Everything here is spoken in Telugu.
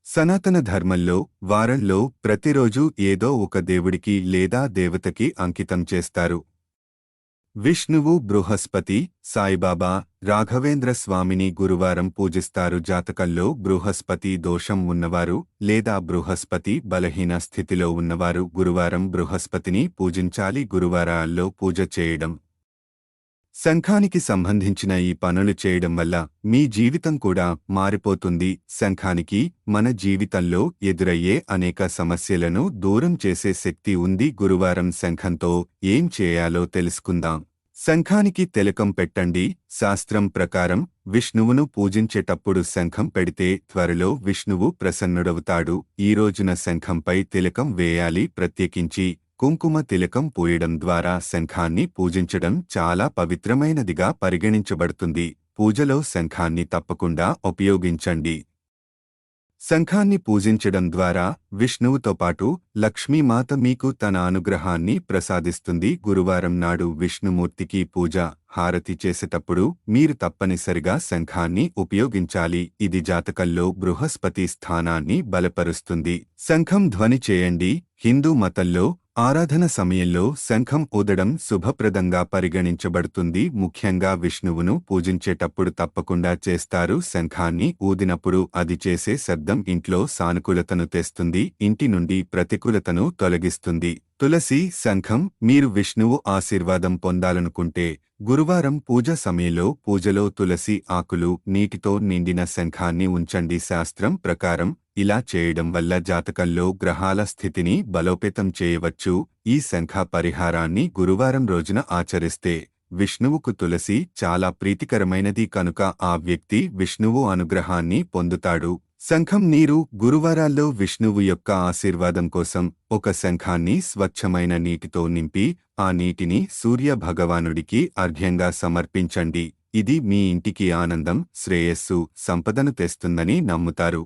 సనాతన ధర్మంలో వారంలో ప్రతిరోజు ఏదో ఒక దేవుడికి లేదా దేవతకి అంకితం చేస్తారు. విష్ణువు, బృహస్పతి, సాయిబాబా, రాఘవేంద్ర స్వామిని గురువారం పూజిస్తారు. జాతకంలో బృహస్పతి దోషం ఉన్నవారు లేదా బృహస్పతి బలహీన స్థితిలో ఉన్నవారు గురువారం బృహస్పతిని పూజించాలి. గురువారాల్లో పూజ చేయడం, శంఖానికి సంబంధించిన ఈ పనులు చేయడం వల్ల మీ జీవితం కూడా మారిపోతుంది. శంఖానికి మన జీవితంలో ఎదురయ్యే అనేక సమస్యలను దూరం చేసే శక్తి ఉంది. గురువారం శంఖంతో ఏం చేయాలో తెలుసుకుందాం. శంఖానికి తిలకం పెట్టండి. శాస్త్రం ప్రకారం విష్ణువును పూజించేటప్పుడు శంఖం పెడితే త్వరలో విష్ణువు ప్రసన్నుడవుతాడు. ఈ రోజున శంఖంపై తిలకం వేయాలి. ప్రత్యేకించి కుంకుమ తిలకం పూయడం ద్వారా శంఖాన్ని పూజించడం చాలా పవిత్రమైనదిగా పరిగణించబడుతుంది. పూజలో శంఖాన్ని తప్పకుండా ఉపయోగించండి. శంఖాన్ని పూజించడం ద్వారా విష్ణువుతో పాటు లక్ష్మీమాత మీకు తన అనుగ్రహాన్ని ప్రసాదిస్తుంది. గురువారం నాడు విష్ణుమూర్తికి పూజ, హారతి చేసేటప్పుడు మీరు తప్పనిసరిగా శంఖాన్ని ఉపయోగించాలి. ఇది జాతకంలో బృహస్పతి స్థానాన్ని బలపరుస్తుంది. శంఖం ధ్వని చేయండి. హిందూ మతంలో ఆరాధన సమయంలో శంఖం ఊదడం శుభప్రదంగా పరిగణించబడుతుంది. ముఖ్యంగా విష్ణువును పూజించేటప్పుడు తప్పకుండా చేస్తారు. శంఖాన్ని ఊదినప్పుడు అది చేసే శబ్దం ఇంట్లో సానుకూలతను తెస్తుంది, ఇంటి నుండి ప్రతికూలతను తొలగిస్తుంది. తులసి, శంఖం. మీరు విష్ణువు ఆశీర్వాదం పొందాలనుకుంటే గురువారం పూజ సమయంలో పూజలో తులసి ఆకులు, నీటితో నిండిన శంఖాన్ని ఉంచండి. శాస్త్రం ప్రకారం ఇలా చేయడం వల్ల జాతకంలో గ్రహాల స్థితిని బలోపేతం చేయవచ్చు. ఈ శంఖ పరిహారాన్ని గురువారం రోజున ఆచరిస్తే విష్ణువుకు తులసి చాలా ప్రీతికరమైనది కనుక ఆ వ్యక్తి విష్ణువు అనుగ్రహాన్ని పొందుతాడు. శంఖం నీరు. గురువారాల్లో విష్ణువు యొక్క ఆశీర్వాదం కోసం ఒక శంఖాన్ని స్వచ్ఛమైన నీటితో నింపి ఆ నీటిని సూర్య భగవానుడికి అర్ఘ్యంగా సమర్పించండి. ఇది మీ ఇంటికి ఆనందం, శ్రేయస్సు, సంపదను తెస్తుందని నమ్ముతారు.